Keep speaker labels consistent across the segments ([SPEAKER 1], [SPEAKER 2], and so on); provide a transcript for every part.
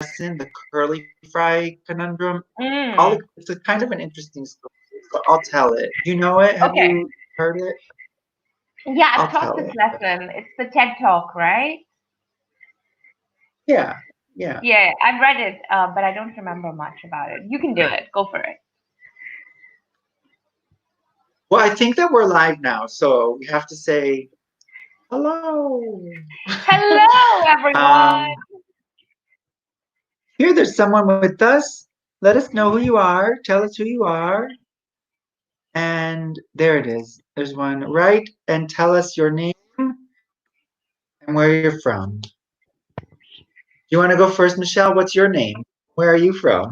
[SPEAKER 1] lesson, the curly fry conundrum.
[SPEAKER 2] Mm.
[SPEAKER 1] It's a kind of an interesting story, but I'll tell it. Do you know it? Have
[SPEAKER 2] Okay.
[SPEAKER 1] you heard it?
[SPEAKER 2] Yeah, I've
[SPEAKER 1] I'll
[SPEAKER 2] taught
[SPEAKER 1] tell
[SPEAKER 2] this
[SPEAKER 1] it.
[SPEAKER 2] lesson. It's the TED Talk, right?
[SPEAKER 1] Yeah, yeah.
[SPEAKER 2] Yeah, I've read it, but I don't remember much about it. You can do it. Go for it.
[SPEAKER 1] Well, I think that we're live now, so we have to say hello.
[SPEAKER 2] Hello, everyone.
[SPEAKER 1] um, Here, there's someone with us. Let us know who you are. Tell us who you are. And there it is. There's one. Write and tell us your name and where you're from. You want to go first, Michelle? What's your name? Where are you from?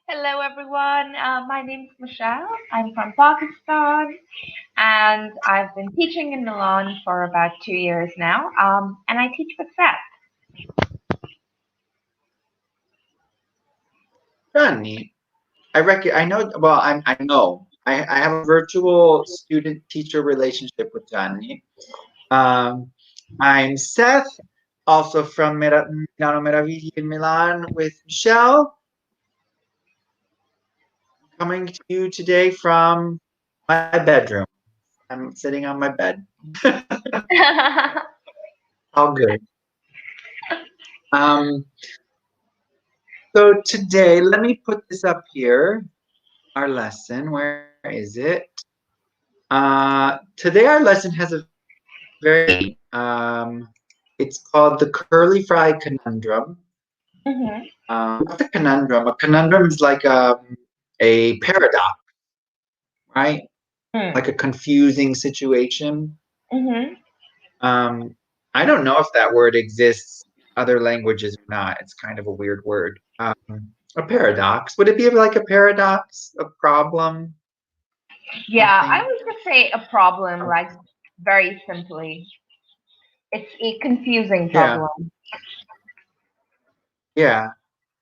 [SPEAKER 2] Hello, everyone. My name is Michelle. I'm from Pakistan, and I've been teaching in Milan for about 2 years now. And I teach with Seth.
[SPEAKER 1] Johnny. I know. Well, I know. I have a virtual student-teacher relationship with Johnny. Um, I'm Seth, also from Milano Meravigli in Milan with Michelle. Coming to you today from my bedroom. I'm sitting on my bed. All good. Um, so today, let me put this up here. Our lesson, where is it? Today, our lesson has a very, it's called the Curly Fry Conundrum.
[SPEAKER 2] Mhm.
[SPEAKER 1] What's a conundrum? A conundrum is like a paradox, right?
[SPEAKER 2] Mm.
[SPEAKER 1] Like a confusing situation.
[SPEAKER 2] Mhm.
[SPEAKER 1] Um, I don't know if that word exists in other languages or not. It's kind of a weird word. A paradox. Would it be like a paradox, a problem,
[SPEAKER 2] Yeah, I
[SPEAKER 1] something?
[SPEAKER 2] would just say a problem, like very simply. It's a confusing
[SPEAKER 1] Yeah,
[SPEAKER 2] problem.
[SPEAKER 1] yeah.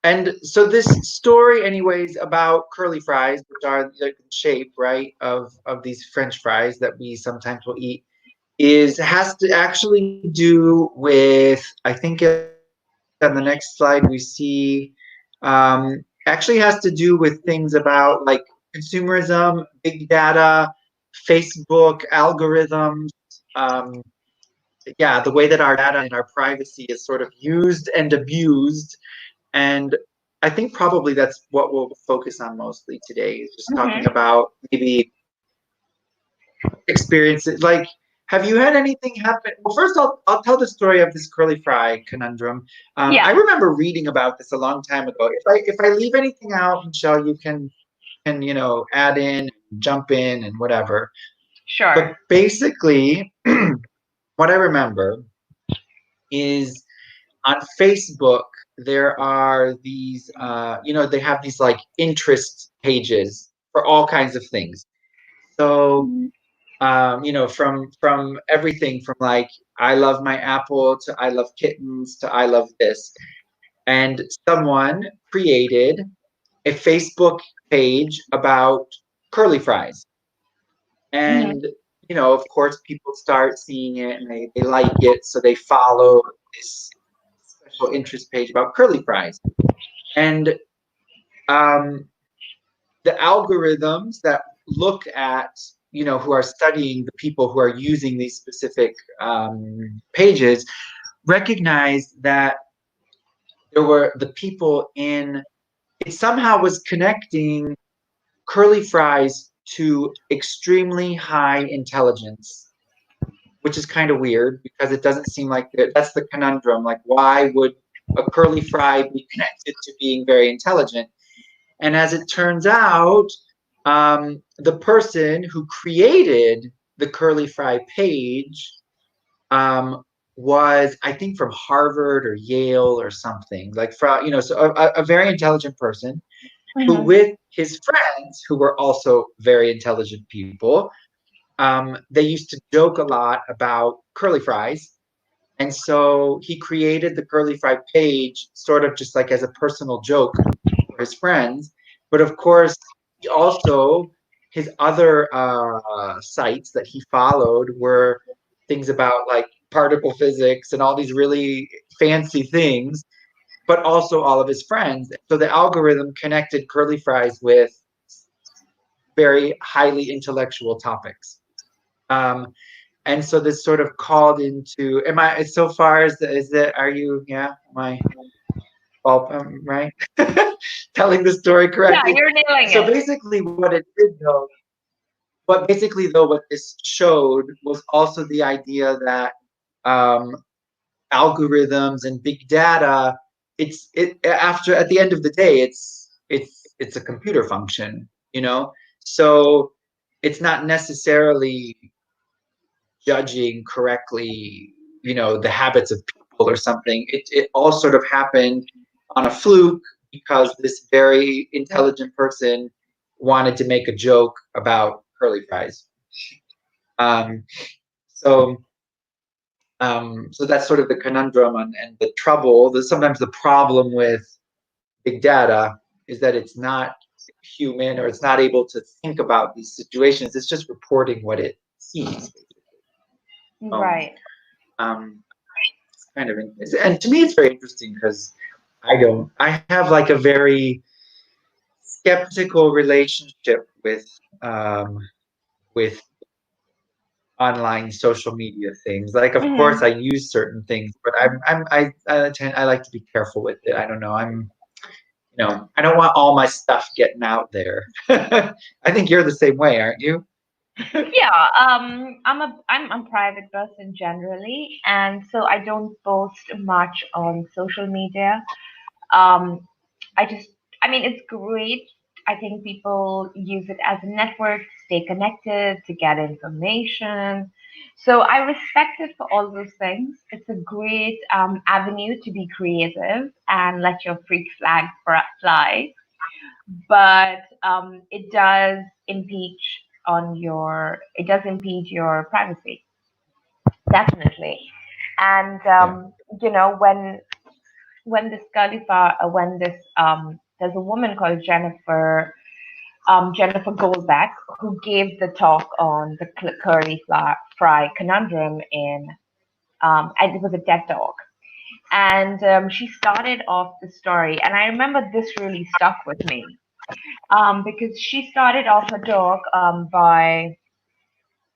[SPEAKER 1] And so this story, anyways, about curly fries, which are the shape, right, of these French fries that we sometimes will eat, is has to actually do with, I think on the next slide we see, actually has to do with things about like consumerism, big data, Facebook algorithms, um, yeah, the way that our data and our privacy is sort of used and abused. And I think probably that's what we'll focus on mostly today, is just talking
[SPEAKER 2] Mhm.
[SPEAKER 1] about maybe experiences. Like, have you had anything happen? Well, first I'll tell the story of this curly fry conundrum.
[SPEAKER 2] Yeah,
[SPEAKER 1] I remember reading about this a long time ago. If I leave anything out, Michelle, you can add in, jump in, and whatever.
[SPEAKER 2] sure.
[SPEAKER 1] But basically, what I remember is on Facebook there are these, they have these like interest pages for all kinds of things. So from everything from like I love my apple to I love kittens to I love this. And someone created a Facebook page about curly fries.
[SPEAKER 2] Mhm.
[SPEAKER 1] And of course, people start seeing it and they like it, so they follow this special interest page about curly fries. And um, the algorithms that look at, who are studying the people who are using these specific pages, recognize that there were the people in it somehow was connecting curly fries to extremely high intelligence, which is kind of weird because it doesn't seem like that's the conundrum. Like, why would a curly fry be connected to being very intelligent? And as it turns out, the person who created the curly fry page um, was, I think, from Harvard or Yale or something. Like, so a very intelligent person who,
[SPEAKER 2] Mhm.
[SPEAKER 1] with his friends, who were also very intelligent people, they used to joke a lot about curly fries. And so he created the curly fry page sort of just like as a personal joke for his friends. But of course, he also, his other sites that he followed were things about like particle physics and all these really fancy things. but also all of his friends. So the algorithm connected curly fries with very highly intellectual topics. Um, and so this sort of called into, am I so far is that are you, yeah, am I all right? Telling the story
[SPEAKER 2] Yeah,
[SPEAKER 1] correctly.
[SPEAKER 2] you're nailing
[SPEAKER 1] So
[SPEAKER 2] it.
[SPEAKER 1] basically what it did though, but basically though what this showed was also the idea that um, algorithms and big data, it after at the end of the day, it's a computer function, you know. So it's not necessarily judging correctly, you know, the habits of people or something. It all sort of happened on a fluke because this very intelligent person wanted to make a joke about curly fries. Um, so so that's sort of the conundrum and the trouble. Sometimes the problem with big data is that it's not human or it's not able to think about these situations. It's just reporting what it sees. Um,
[SPEAKER 2] Right.
[SPEAKER 1] um, it's kind of, and to me, it's very interesting because I don't, I have like a very skeptical relationship um, with online social media things. Like, of course,
[SPEAKER 2] Hmm.
[SPEAKER 1] I use certain things, but I like to be careful with it. I don't know. I don't want all my stuff getting out there. I think you're the same way, aren't you?
[SPEAKER 2] Yeah, I'm a private person generally, and so I don't post much on social media. Um, I just, I mean, it's great. I think people use it as a network to stay connected, to get information. So I respect it for all those things. It's a great avenue to be creative and let your freak flag fly. But it does impede your privacy, definitely. And
[SPEAKER 1] Yeah.
[SPEAKER 2] when this Khalifa, when this there's a woman called Jennifer Goldbeck, who gave the talk on the curly fry conundrum and it was a TED talk. And she started off the story, and I remember this really stuck with me because she started off her talk by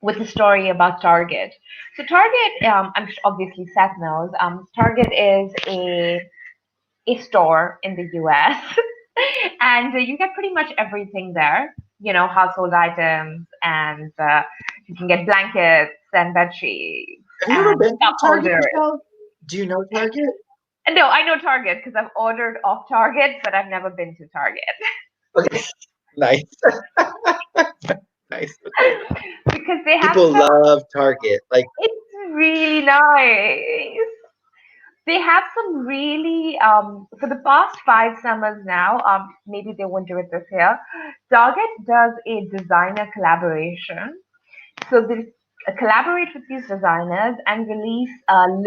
[SPEAKER 2] with a story about Target. So Target, obviously Seth knows. Target is a store in the U.S. and you get pretty much everything there. You know, household items, and you can get blankets and bed sheets
[SPEAKER 1] Have you ever
[SPEAKER 2] and
[SPEAKER 1] been
[SPEAKER 2] cup
[SPEAKER 1] to Target,
[SPEAKER 2] holders.
[SPEAKER 1] Michelle? Do you know Target?
[SPEAKER 2] And no, I know Target because I've ordered off Target, but I've never been to Target
[SPEAKER 1] Okay. Nice. Nice. Okay.
[SPEAKER 2] because they have
[SPEAKER 1] People
[SPEAKER 2] some.
[SPEAKER 1] love Target. Like,
[SPEAKER 2] It's really nice. They have some really for the past 5 summers now. Maybe they won't do it this year. Target does a designer collaboration, so they collaborate with these designers and release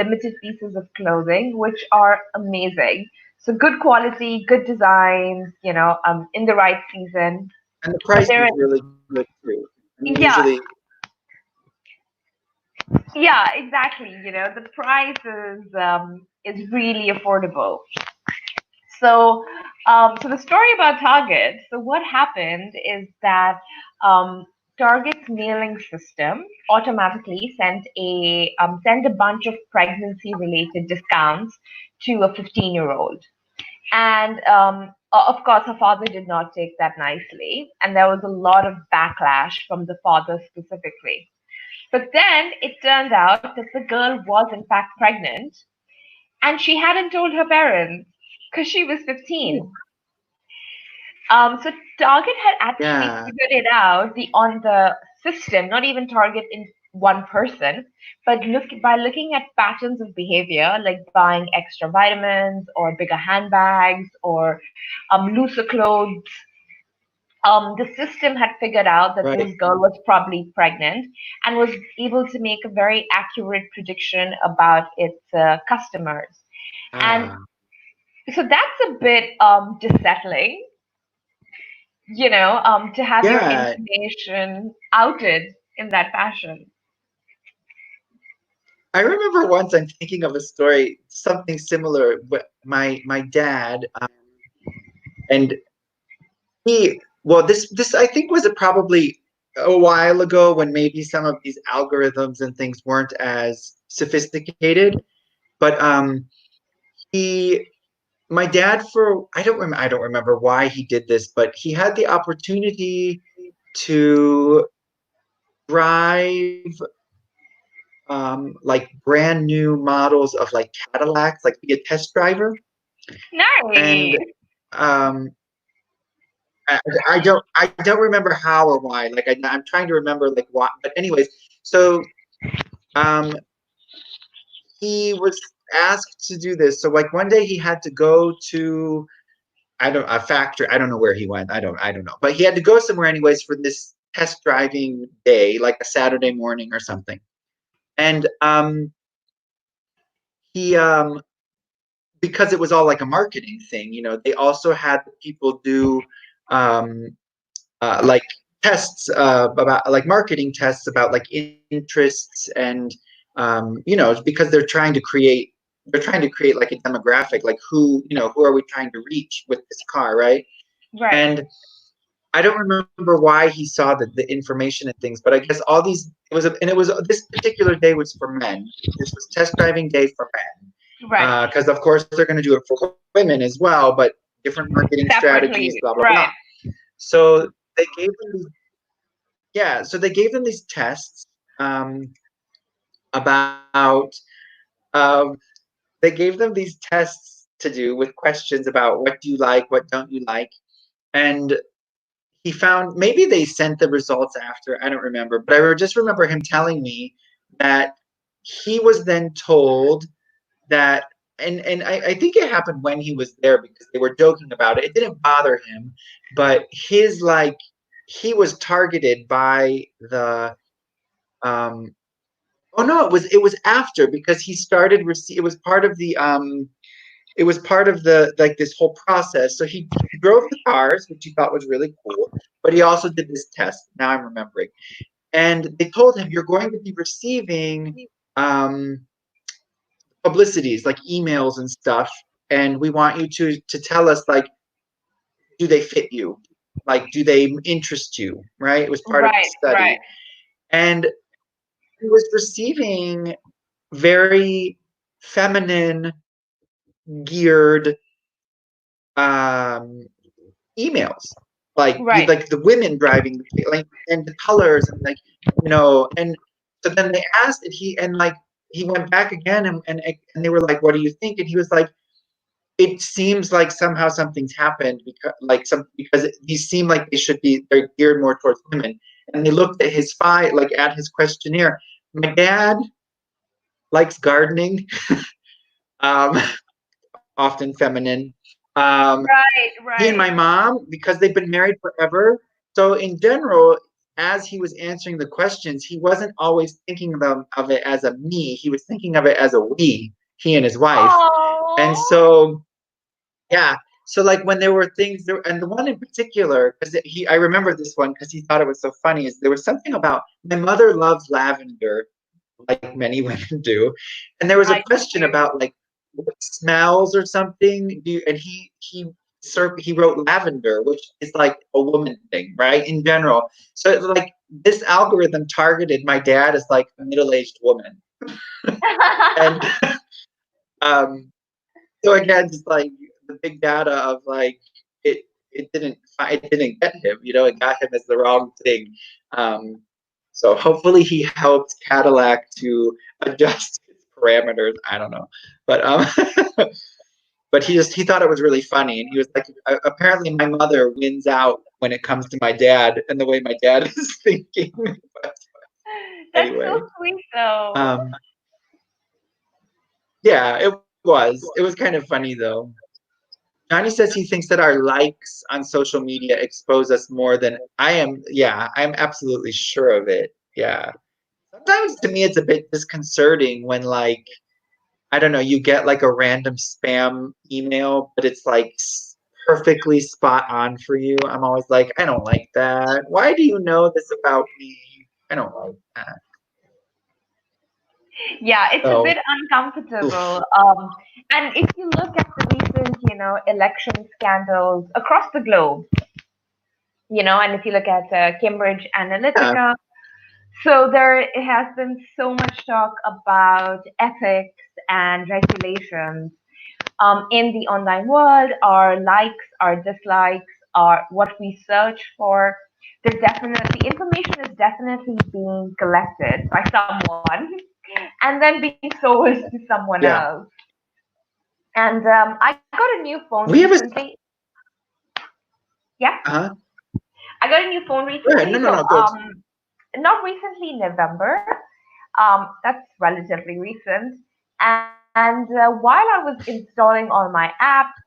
[SPEAKER 2] limited pieces of clothing, which are amazing. So good quality, good designs, in the right season.
[SPEAKER 1] and the
[SPEAKER 2] But
[SPEAKER 1] price
[SPEAKER 2] there,
[SPEAKER 1] is really good too. I mean,
[SPEAKER 2] yeah,
[SPEAKER 1] usually,
[SPEAKER 2] yeah, exactly. The price is really affordable. So the story about Target. So what happened is that um, Target's mailing system automatically sent a bunch of pregnancy-related discounts to a 15-year-old, and of course, her father did not take that nicely, and there was a lot of backlash from the father specifically. But then it turned out that the girl was in fact pregnant, and she hadn't told her parents because she was 15. So Target had actually
[SPEAKER 1] yeah.
[SPEAKER 2] figured it out on the system, not even Target in one person, but by looking at patterns of behavior, like buying extra vitamins or bigger handbags or looser clothes. The system had figured out that
[SPEAKER 1] Right.
[SPEAKER 2] this girl was probably pregnant and was able to make a very accurate prediction about its customers. And
[SPEAKER 1] Ah.
[SPEAKER 2] so that's a bit dissettling, to have your
[SPEAKER 1] Yeah.
[SPEAKER 2] information outed in that fashion.
[SPEAKER 1] I remember once I'm thinking of a story, something similar. But my dad, and well, this I think was probably a while ago when maybe some of these algorithms and things weren't as sophisticated. But he, my dad, for I don't remember why he did this, but he had the opportunity to drive like brand new models of like Cadillacs, like be a test driver. And
[SPEAKER 2] Nice.
[SPEAKER 1] um, I don't remember how or why. Like I'm trying to remember like why. But anyways, so um, he was asked to do this. So like one day he had to go to I don't a factory. I don't know where he went. I don't know. But he had to go somewhere anyways for this test driving day, like a Saturday morning or something. And he because it was all like a marketing thing, they also had people do um like tests about like marketing tests about like interests and because they're trying to create like a demographic, like who are we trying to reach with this car, right?
[SPEAKER 2] Right.
[SPEAKER 1] And I don't remember why he saw the information and things, but I guess all these it was this particular day was for men. This was test driving day for
[SPEAKER 2] Right.
[SPEAKER 1] men, because of course they're going to do it for women as well, but different marketing strategies,
[SPEAKER 2] Separately.
[SPEAKER 1] blah blah blah.
[SPEAKER 2] Right.
[SPEAKER 1] So they gave them these, yeah, so they gave them these tests about um, they gave them these tests to do with questions about what do you like, what don't you like, and he found maybe they sent the results after. I don't remember, but I just remember him telling me that he was then told that, and I think it happened when he was there because they were joking about it. It didn't bother him, but his like he was targeted by the um oh no, it was after because he started it was part of the like this whole process. So he drove the cars, which he thought was really cool, but he also did this test. Now I'm remembering. And they told him you're going to be receiving um publicities like emails and stuff, and we want you to tell us like, do they fit you, like do they interest you, right? It was part of the
[SPEAKER 2] Right. Right.
[SPEAKER 1] study. And he was receiving very feminine geared um emails, like
[SPEAKER 2] Right.
[SPEAKER 1] like the women driving like, and the colors and like and so then they asked and he went back again, and they were like, what do you think? And he was like, it seems like somehow something's happened because these seem like they're geared more towards women. And they looked at his file, like at his questionnaire. My dad likes gardening, um, often feminine. Um,
[SPEAKER 2] Right.
[SPEAKER 1] he and
[SPEAKER 2] Right.
[SPEAKER 1] my mom, because they've been married forever. So in general, as he was answering the questions, he wasn't always thinking of it as a me. He was thinking of it as a we, he and his wife. And
[SPEAKER 2] Oh.
[SPEAKER 1] so yeah. So like when there were things there, and the one in particular, because I remember this one because he thought it was so funny, is there was something about my mother loves lavender, like many women do, and there was a
[SPEAKER 2] I
[SPEAKER 1] question
[SPEAKER 2] do.
[SPEAKER 1] about like what smells or something. And he wrote lavender, which is like a woman thing, right? In general. So it's like this algorithm targeted my dad as like a middle-aged woman, and um, so again, just like the big data of like it, it didn't get him. It got him as the wrong thing. Um, so hopefully he helped Cadillac to adjust its parameters. I don't know, but but he thought it was really funny, and he was like, apparently my mother wins out when it comes to my dad and the way my dad is thinking. But
[SPEAKER 2] That's so
[SPEAKER 1] anyway,
[SPEAKER 2] sweet, though.
[SPEAKER 1] um, yeah, it was kind of funny though. Johnny says he thinks that our likes on social media expose us more than I am. Yeah, I'm absolutely sure of it. Yeah. Sometimes to me it's a bit disconcerting when like I don't know, you get like a random spam email, but it's like perfectly spot on for you. I'm always like, I don't like that. Why do you know this about me? I don't like that.
[SPEAKER 2] Yeah, it's a bit
[SPEAKER 1] So,
[SPEAKER 2] uncomfortable.
[SPEAKER 1] oof.
[SPEAKER 2] And if you look at the recent, election scandals across the globe, and if you look at Cambridge
[SPEAKER 1] Yeah,
[SPEAKER 2] Analytica, so there has been so much talk about ethics and regulations in the online world. Our likes, our dislikes, are what we search for. There's definitely information is definitely being collected by someone and then being sold to someone
[SPEAKER 1] yeah.
[SPEAKER 2] else. And I got a new phone
[SPEAKER 1] We have a,
[SPEAKER 2] recently. Yeah,
[SPEAKER 1] uh-huh.
[SPEAKER 2] I got a new phone
[SPEAKER 1] Go ahead.
[SPEAKER 2] recently.
[SPEAKER 1] No, no,
[SPEAKER 2] So
[SPEAKER 1] no, go.
[SPEAKER 2] not recently, November. That's relatively recent. And while I was installing all my apps,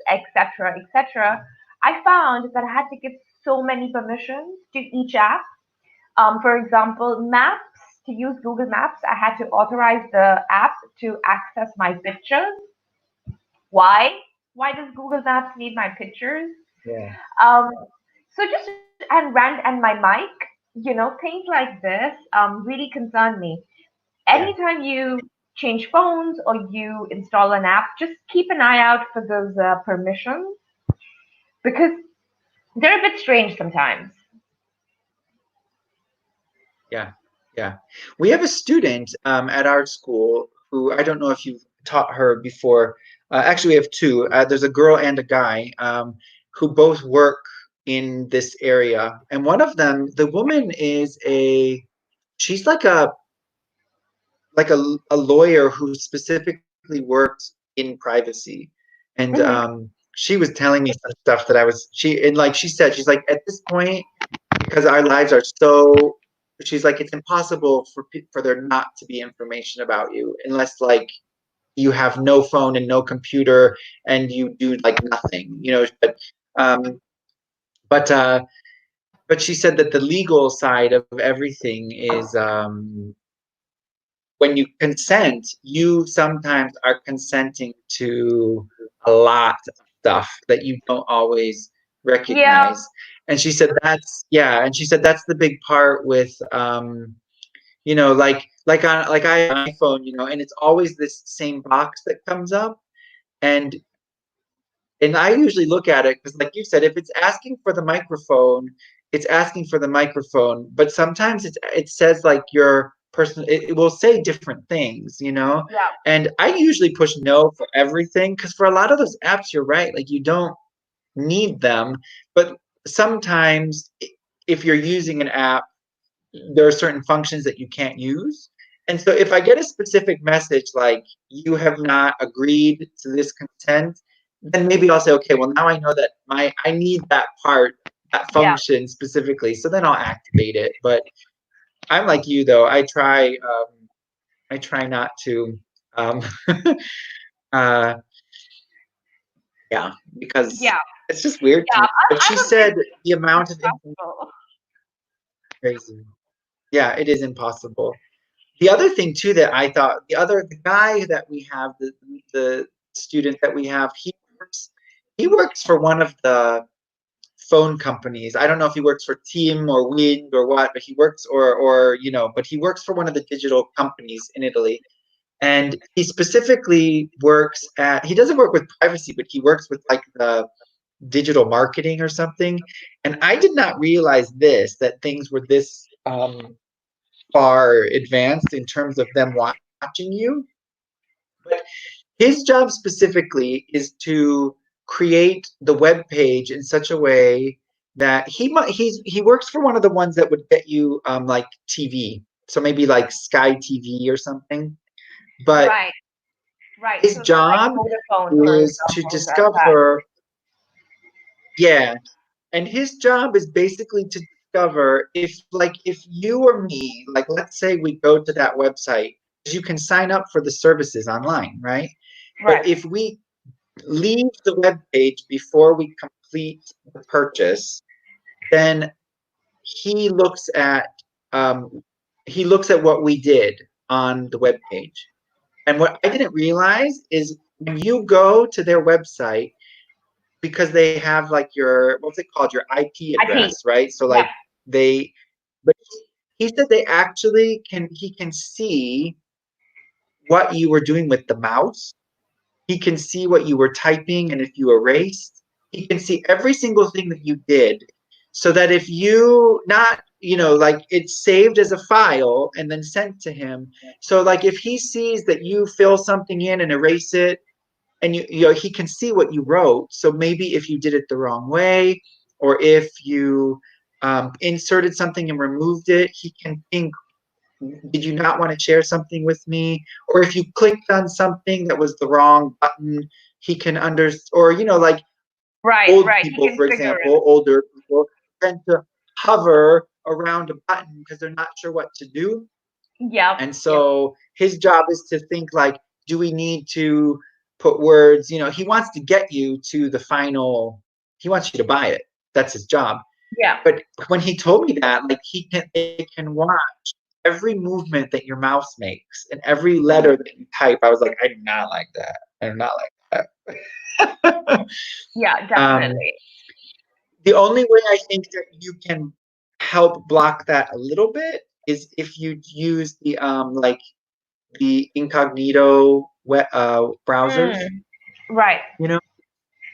[SPEAKER 2] etc., etc., I found that I had to give so many permissions to each app. For example, Maps, to use Google Maps, I had to authorize the app to access my pictures. Why? Why does Google Maps need my pictures?
[SPEAKER 1] Yeah.
[SPEAKER 2] Um, so just and my mic, things like this really concern me.
[SPEAKER 1] Yeah.
[SPEAKER 2] Anytime you change phones or you install an app, just keep an eye out for those permissions because they're a bit strange sometimes.
[SPEAKER 1] Yeah. Yeah. We have a student at our school who I don't know if you've taught her before. Actually, we have two. There's a girl and a guy who both work in this area. And one of them, the woman is she's like a lawyer who specifically works in privacy. And
[SPEAKER 2] Hmm.
[SPEAKER 1] she was telling me some stuff that and like she said, she's like, at this point, because our lives are so, she's like, it's impossible for there not to be information about you unless like you have no phone and no computer and you do like nothing, um but but she said that the legal side of everything is when you consent, you sometimes are consenting to a lot of stuff that you don't always
[SPEAKER 2] Yeah,
[SPEAKER 1] recognize. And she said yeah, and she said that's the big part with like I have an iPhone, and it's always this same box that comes up. And I usually look at it because, like you said, if it's asking for the microphone, it's asking for the microphone. But sometimes it says like your person, it will say different things.
[SPEAKER 2] yeah,
[SPEAKER 1] And I usually push no for everything because for a lot of those apps, you're right, like you don't need them. But sometimes if you're using an app, there are certain functions that you can't use. And so if I get a specific message like you have not agreed to this consent, then maybe I'll say, okay, well now I know that I need that part, that
[SPEAKER 2] yeah,
[SPEAKER 1] function specifically. So then I'll activate it. But I'm like you though. I try not to um uh yeah, because
[SPEAKER 2] yeah,
[SPEAKER 1] it's just weird to
[SPEAKER 2] yeah.
[SPEAKER 1] me. But she
[SPEAKER 2] I'm a bit
[SPEAKER 1] said the amount of information
[SPEAKER 2] stressful.
[SPEAKER 1] is crazy. Yeah, it is impossible. The other thing too that I thought the guy that we have, the student that we have, he works for one of the phone companies. I don't know if he works for Team or Wind or what, but he works but he works for one of the digital companies in Italy. And he specifically he doesn't work with privacy, but he works with like the digital marketing or something. And I did not realize that things were this far advanced in terms of them watching you. But his job specifically is to create the web page in such a way that he works for one of the ones that would get you like TV, so maybe like Sky TV or something. But
[SPEAKER 2] Right, right.
[SPEAKER 1] his
[SPEAKER 2] So the like
[SPEAKER 1] job
[SPEAKER 2] Vodafone, for
[SPEAKER 1] is to
[SPEAKER 2] example, does that.
[SPEAKER 1] discover, yeah, and his job is basically to discover if you or me, like let's say we go to that website, because you can sign up for the services online, right? But
[SPEAKER 2] Right,
[SPEAKER 1] if we leave the web page before we complete the purchase, then he looks at um, he looks at what we did on the web page. And what I didn't realize is when you go to their website, because they have like your what's it called, your IP
[SPEAKER 2] IP.
[SPEAKER 1] address, right? So
[SPEAKER 2] Yep.
[SPEAKER 1] like they, but he said they actually can he can see. what you were doing with the mouse. He can see what you were typing and if you erased. He can see every single thing that you did. So that if you not, like it's saved as a file and then sent to him. So like if he sees that you fill something in and erase it, and he can see what you wrote. So maybe if you did it the wrong way, or if you inserted something and removed it, he can think, did you not want to share something with me? Or if you clicked on something that was the wrong button, he can or like
[SPEAKER 2] Right,
[SPEAKER 1] old
[SPEAKER 2] right. He
[SPEAKER 1] people,
[SPEAKER 2] can
[SPEAKER 1] for
[SPEAKER 2] figure it.
[SPEAKER 1] example, older people tend to hover around a button because they're not sure what to do.
[SPEAKER 2] Yep,
[SPEAKER 1] And
[SPEAKER 2] yep.
[SPEAKER 1] so his job is to think like, do we need to put words, he wants to get you to the final, he wants you to buy it. That's his job.
[SPEAKER 2] Yeah.
[SPEAKER 1] But when he told me that, like they can watch every movement that your mouse makes and every letter that you type. I was like, I do not like that. I do not like that.
[SPEAKER 2] Yeah,
[SPEAKER 1] um,
[SPEAKER 2] definitely.
[SPEAKER 1] the only way I think that you can help block that a little bit is if you use the like the incognito browsers,
[SPEAKER 2] Mm, right.
[SPEAKER 1] you know.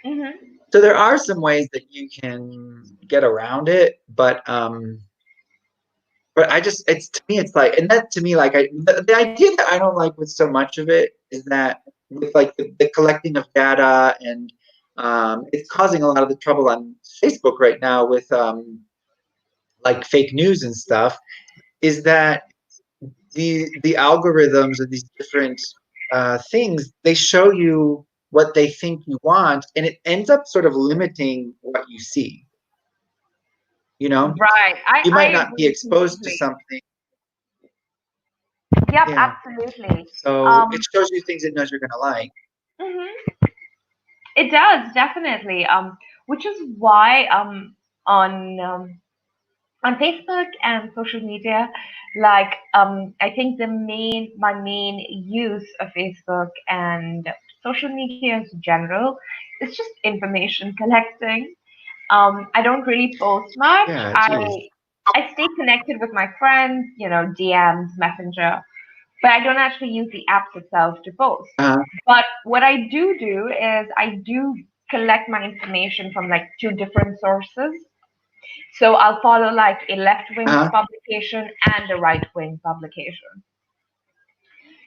[SPEAKER 2] Hmm.
[SPEAKER 1] So there are some ways that you can get around it, but I just, it's to me, it's like, and that to me, like the idea that I don't like with so much of it is that with like the collecting of data and it's causing a lot of the trouble on Facebook right now with like fake news and stuff, is that the algorithms of these different things, they show you what they think you want, and it ends up sort of limiting what you see. You know,
[SPEAKER 2] Right.
[SPEAKER 1] you
[SPEAKER 2] I
[SPEAKER 1] might not be
[SPEAKER 2] agree
[SPEAKER 1] exposed to
[SPEAKER 2] completely.
[SPEAKER 1] something.
[SPEAKER 2] Yep,
[SPEAKER 1] Yeah.
[SPEAKER 2] absolutely.
[SPEAKER 1] So it shows you things it knows you're gonna like.
[SPEAKER 2] Mhm. It does definitely. Which is why on um, on Facebook and social media, like I think my main use of Facebook and social media in general is just information collecting. I don't really post much.
[SPEAKER 1] Yeah,
[SPEAKER 2] I
[SPEAKER 1] geez.
[SPEAKER 2] I stay connected with my friends, DMs, Messenger, but I don't actually use the apps itself to post.
[SPEAKER 1] Uh-huh.
[SPEAKER 2] But what I do is I do collect my information from like two different sources. So I'll follow like a left wing
[SPEAKER 1] Uh-huh.
[SPEAKER 2] publication and a right wing publication,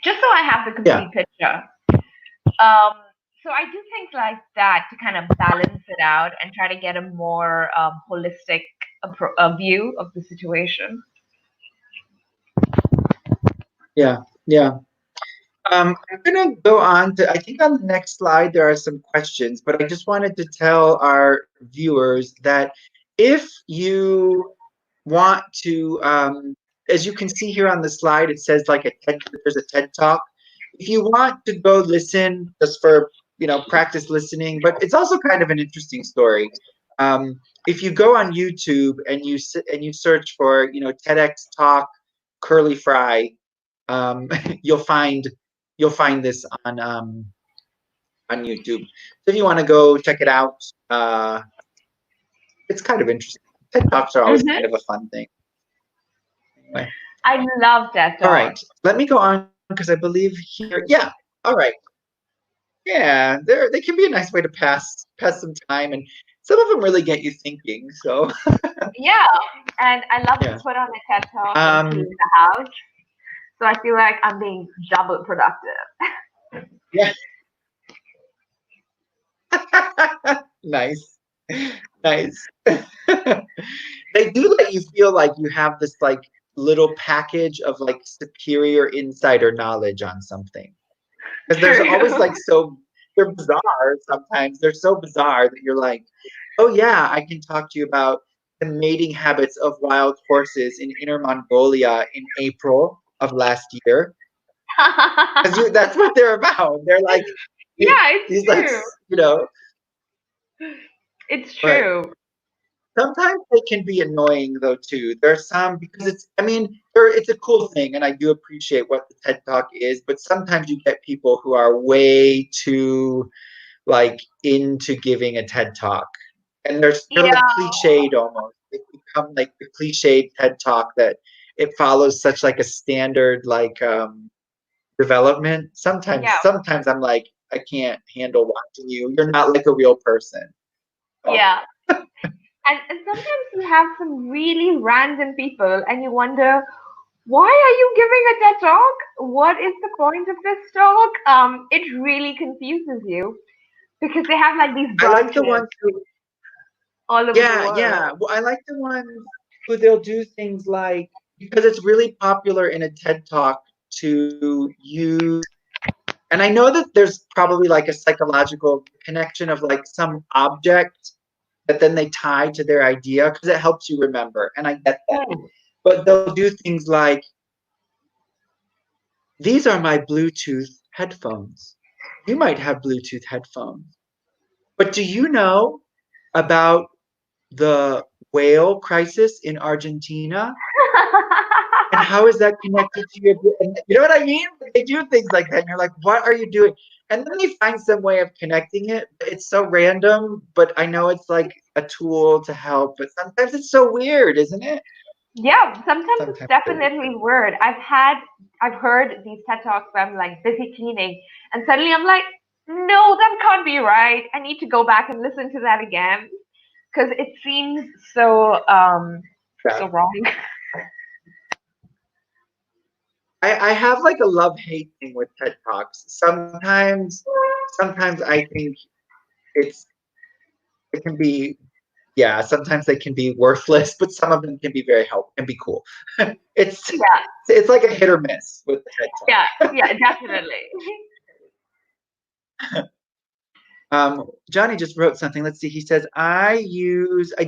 [SPEAKER 2] just so I have the
[SPEAKER 1] Yeah.
[SPEAKER 2] complete picture. Um, so I do things like that to kind of balance it out and try to get a more holistic view of the situation.
[SPEAKER 1] Yeah. Yeah. I'm gonna go on to, I think on the next slide there are some questions, but I just wanted to tell our viewers that if you want to, as you can see here on the slide, it says like there's a TED Talk. If you want to go listen just for, practice listening, but it's also kind of an interesting story. If you go on YouTube and you search for, TEDx Talk Curly Fry, um, you'll find you'll find this on YouTube. So if you want to go check it out, it's kind of interesting. TED Talks are always kind
[SPEAKER 2] Hmm.
[SPEAKER 1] of a fun thing. Anyway,
[SPEAKER 2] I love that
[SPEAKER 1] all
[SPEAKER 2] talk.
[SPEAKER 1] right. Let me go on because I believe here, yeah. All right. Yeah, they can be a nice way to pass some time, and some of them really get you thinking. So
[SPEAKER 2] Yeah, and I love to
[SPEAKER 1] yeah.
[SPEAKER 2] put on a TED talk and clean
[SPEAKER 1] Um,
[SPEAKER 2] the house. So I feel like I'm being double productive.
[SPEAKER 1] yeah. Nice. Nice. They do let you feel like you have this like little package of like superior insider knowledge on something. Because there's always
[SPEAKER 2] True.
[SPEAKER 1] like they're bizarre sometimes. They're so bizarre that you're like, oh yeah, I can talk to you about the mating habits of wild horses in Inner Mongolia in April of last year. Because that's what they're about. They're like
[SPEAKER 2] Yeah, it's
[SPEAKER 1] these like,
[SPEAKER 2] true.
[SPEAKER 1] you know,
[SPEAKER 2] It's
[SPEAKER 1] but
[SPEAKER 2] true.
[SPEAKER 1] sometimes they can be annoying though too. There's some because I mean, it's a cool thing, and I do appreciate what the TED Talk is. But sometimes you get people who are way too like into giving a TED Talk, and they're like
[SPEAKER 2] Yeah.
[SPEAKER 1] cliched almost. They become like the cliched TED Talk that it follows such like a standard like development.
[SPEAKER 2] Yeah,
[SPEAKER 1] Sometimes I'm like, I can't handle watching you. You're not like a real person. Oh,
[SPEAKER 2] yeah. And sometimes you have some really random people, and you wonder, why are you giving a TED talk? What is the point of this talk? It really confuses you because they have like these
[SPEAKER 1] I like the
[SPEAKER 2] branches
[SPEAKER 1] ones who,
[SPEAKER 2] all over the
[SPEAKER 1] yeah,
[SPEAKER 2] world.
[SPEAKER 1] yeah. Well, I like the ones who they'll do things like, because it's really popular in a TED talk to use, and I know that there's probably like a psychological connection of like some object that then they tie to their idea because it helps you remember. And I get that.
[SPEAKER 2] Hmm.
[SPEAKER 1] But they'll do things like, these are my Bluetooth headphones. You might have Bluetooth headphones. But do you know about the whale crisis in Argentina? And how is that connected to your, and you know what I mean? They do things like that, and you're like, what are you doing? And then they find some way of connecting it. It's so random, but I know it's like a tool to help, but sometimes it's so weird, isn't it?
[SPEAKER 2] Yeah, sometimes it's
[SPEAKER 1] Sometimes so weird.
[SPEAKER 2] definitely weird. I've heard these TED talks where I'm like busy cleaning, and suddenly I'm like, no, that can't be right. I need to go back and listen to that again because it seems so
[SPEAKER 1] Yeah.
[SPEAKER 2] so wrong.
[SPEAKER 1] I have like a love-hate thing with TED Talks. Sometimes I think it's it can be, yeah, sometimes they can be worthless, but some of them can be very helpful and be cool. It's
[SPEAKER 2] Yeah,
[SPEAKER 1] it's like a hit or miss with the TED
[SPEAKER 2] yeah,
[SPEAKER 1] Talk.
[SPEAKER 2] yeah, definitely.
[SPEAKER 1] Johnny just wrote something. Let's see. He says, I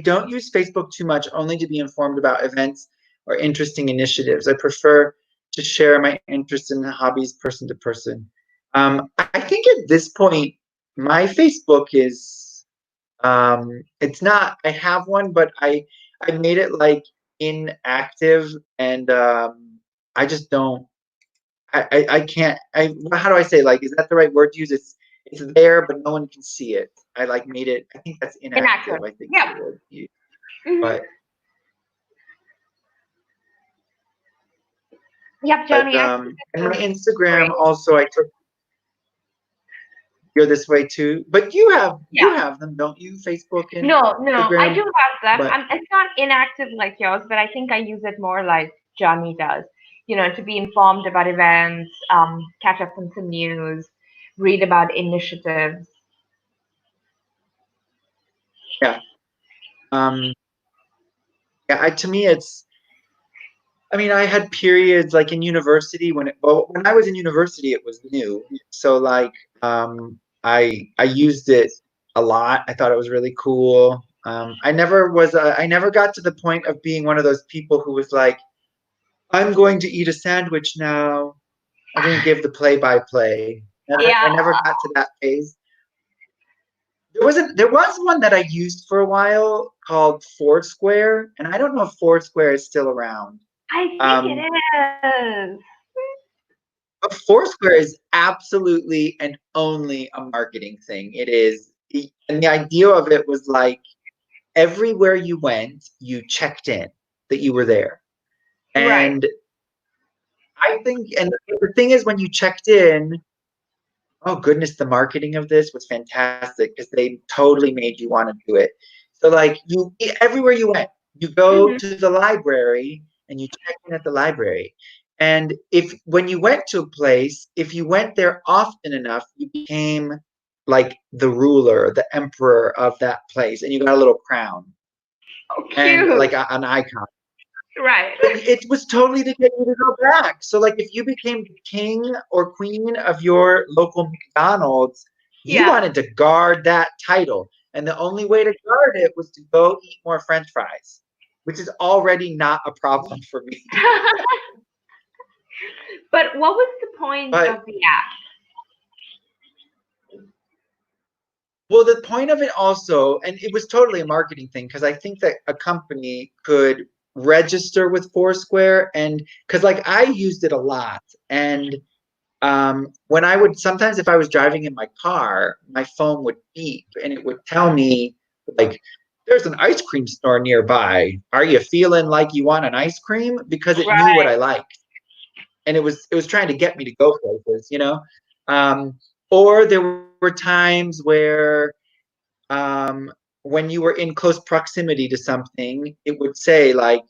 [SPEAKER 1] don't use Facebook too much, only to be informed about events or interesting initiatives. I prefer to share my interests and hobbies person to person. I think at this point, my Facebook is, it's not, I have one, but I made it like inactive, and I just don't, I can't, how do I say, like, is that the right word to use? It's there, but no one can see it. I like made it, I think that's inactive,
[SPEAKER 2] Inactive.
[SPEAKER 1] I think is
[SPEAKER 2] Yeah.
[SPEAKER 1] the word to use.
[SPEAKER 2] Hmm.
[SPEAKER 1] But,
[SPEAKER 2] Yep, Johnny, I think
[SPEAKER 1] and my
[SPEAKER 2] this is
[SPEAKER 1] Instagram
[SPEAKER 2] great.
[SPEAKER 1] also, I took, you're this way too, but
[SPEAKER 2] Yeah.
[SPEAKER 1] you have them, don't you? Facebook and
[SPEAKER 2] No, no, I do
[SPEAKER 1] Instagram,
[SPEAKER 2] have them.
[SPEAKER 1] but
[SPEAKER 2] It's not inactive like yours, but I think I use it more like Johnny does. You know, to be informed about events, catch up on some news, read about initiatives.
[SPEAKER 1] yeah. Um, yeah, to me, I mean, I had periods like in university when I was in university, it was new. So like, I used it a lot. I thought it was really cool. I never got to the point of being one of those people who was like, I'm going to eat a sandwich now. I'm going to give the play by play. I
[SPEAKER 2] Yeah,
[SPEAKER 1] never got to that phase. There was one that I used for a while called Foursquare, and I don't know if Foursquare is still around.
[SPEAKER 2] I think it
[SPEAKER 1] Um,
[SPEAKER 2] is.
[SPEAKER 1] But Foursquare is absolutely and only a marketing thing. It is, and the idea of it was like everywhere you went, you checked in that you were there.
[SPEAKER 2] Right.
[SPEAKER 1] And I think, and the thing is, when you checked in, oh goodness, the marketing of this was fantastic because they totally made you want to do it. So, like, everywhere you went, you go
[SPEAKER 2] Hmm.
[SPEAKER 1] to the library and you check in at the library. And if when you went to a place, if you went there often enough, you became like the ruler, the emperor of that place, and you got a little crown
[SPEAKER 2] Oh,
[SPEAKER 1] and
[SPEAKER 2] cute.
[SPEAKER 1] like an icon.
[SPEAKER 2] Right.
[SPEAKER 1] And it was totally to get you to go back. So, like, if you became the king or queen of your local McDonald's, you
[SPEAKER 2] Yeah.
[SPEAKER 1] wanted to guard that title. And the only way to guard it was to go eat more French fries, which is already not a problem for me.
[SPEAKER 2] But what was the point
[SPEAKER 1] But,
[SPEAKER 2] of the app?
[SPEAKER 1] well, the point of it also, and it was totally a marketing thing, because I think that a company could register with Foursquare, and because, like, I used it a lot. And when I would sometimes, if I was driving in my car, my phone would beep and it would tell me, like, there's an ice cream store nearby. Are you feeling like you want an ice cream? Because it knew what
[SPEAKER 2] Right.
[SPEAKER 1] I liked. and it was trying to get me to go places, you know. Um, or there were times where um, when you were in close proximity to something, it would say like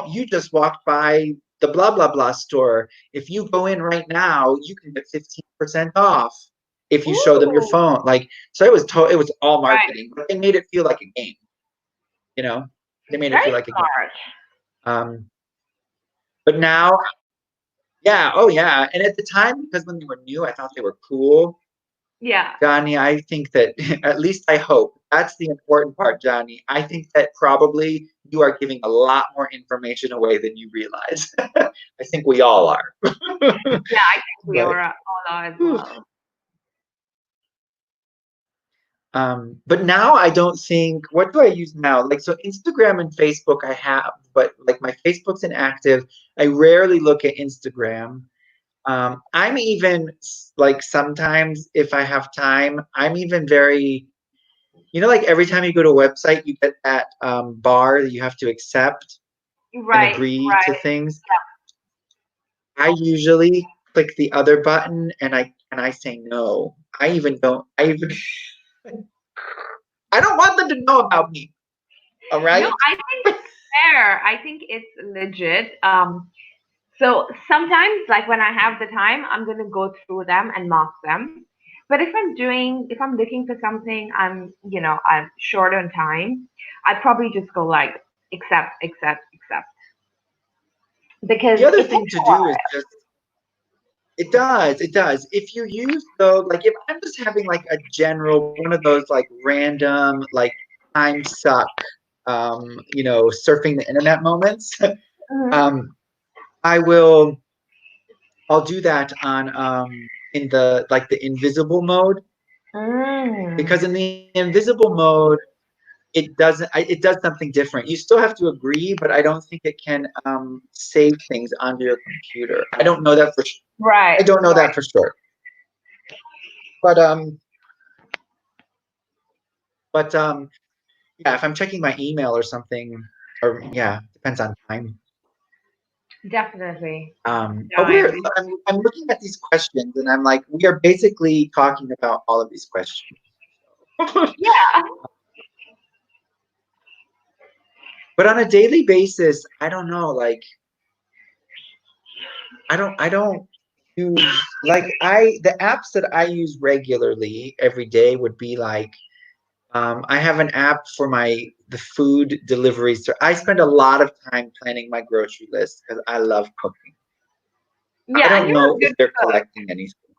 [SPEAKER 1] you just walked by the blah blah blah store. If you go in right now, you can get 15% off if you show them your
[SPEAKER 2] Ooh,
[SPEAKER 1] phone. Like, so it was all
[SPEAKER 2] right.
[SPEAKER 1] marketing, but they made it feel like a game, you know? They made it
[SPEAKER 2] Very
[SPEAKER 1] feel like a game.
[SPEAKER 2] smart.
[SPEAKER 1] Um, but now, yeah, oh yeah. And at the time, because when they were new, I thought they were cool.
[SPEAKER 2] Yeah.
[SPEAKER 1] Johnny, I think that, at least I hope, that's the important part, Johnny. I think that probably you are giving a lot more information away than you realize. I think we all are.
[SPEAKER 2] Yeah, I think we
[SPEAKER 1] But,
[SPEAKER 2] all are as
[SPEAKER 1] whew.
[SPEAKER 2] well.
[SPEAKER 1] But now I don't think, what do I use now? Like, so Instagram and Facebook I have, but like my Facebook's inactive. I rarely look at Instagram. I'm even like sometimes if I have time, I'm even very, you know, like every time you go to a website, you get that bar that you have to accept and
[SPEAKER 2] Right,
[SPEAKER 1] agree to
[SPEAKER 2] right.
[SPEAKER 1] things. I usually click the other button and I say no. I even I don't want them to know about me. All
[SPEAKER 2] No,
[SPEAKER 1] right?
[SPEAKER 2] I think it's fair. I think it's legit. So sometimes, like when I have the time, I'm gonna go through them and mark them. But if I'm looking for something, I'm short on time. I probably just go like accept, accept, accept, because
[SPEAKER 1] The other
[SPEAKER 2] it
[SPEAKER 1] thing
[SPEAKER 2] takes
[SPEAKER 1] to
[SPEAKER 2] a
[SPEAKER 1] do is
[SPEAKER 2] while.
[SPEAKER 1] just it does. If you use though, like if I'm just having like a general one of those like random like time suck you know, surfing the internet moments,
[SPEAKER 2] Hmm.
[SPEAKER 1] um I will I'll do that on in the like the invisible mode,
[SPEAKER 2] Mm.
[SPEAKER 1] because in the invisible mode it does something different. You still have to agree, but I don't think it can save things onto your computer. I don't know that for
[SPEAKER 2] Right,
[SPEAKER 1] I don't know
[SPEAKER 2] right.
[SPEAKER 1] that for sure. But but yeah, if I'm checking my email or something, or yeah, depends on time.
[SPEAKER 2] Definitely.
[SPEAKER 1] Oh,
[SPEAKER 2] Time.
[SPEAKER 1] I'm looking at these questions and I'm like, we are basically talking about all of these questions.
[SPEAKER 2] Yeah.
[SPEAKER 1] But on a daily basis, I don't know, like I don't use like I the apps that I use regularly every day would be like I have an app for the food delivery. So I spend a lot of time planning my grocery list because I love cooking. I
[SPEAKER 2] Yeah, and
[SPEAKER 1] don't
[SPEAKER 2] you're a
[SPEAKER 1] know if
[SPEAKER 2] good
[SPEAKER 1] they're
[SPEAKER 2] cook.
[SPEAKER 1] collecting anything.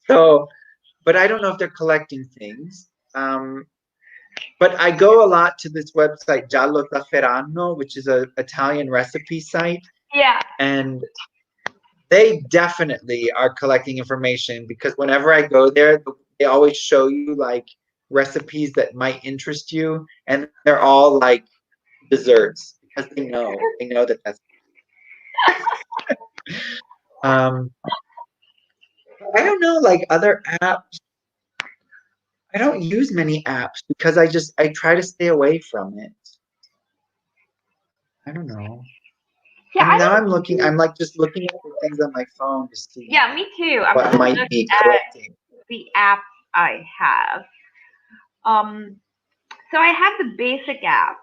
[SPEAKER 1] So, but I don't know if they're collecting things. But I go a lot to this website, Giallo Zafferano, which is a Italian recipe site,
[SPEAKER 2] Yeah.
[SPEAKER 1] and they definitely are collecting information because whenever I go there, they always show you like recipes that might interest you, and they're all like desserts because they know that that's. Um, I don't know, like other apps. I don't use many apps because I try to stay away from it. I don't know.
[SPEAKER 2] Yeah, I
[SPEAKER 1] Now
[SPEAKER 2] don't
[SPEAKER 1] I'm looking.
[SPEAKER 2] use.
[SPEAKER 1] I'm like just looking at the things on my phone to see
[SPEAKER 2] Yeah, me too. I'm
[SPEAKER 1] what
[SPEAKER 2] gonna
[SPEAKER 1] might
[SPEAKER 2] look
[SPEAKER 1] be
[SPEAKER 2] at
[SPEAKER 1] collecting.
[SPEAKER 2] the apps I have. Um, so I have the basic app.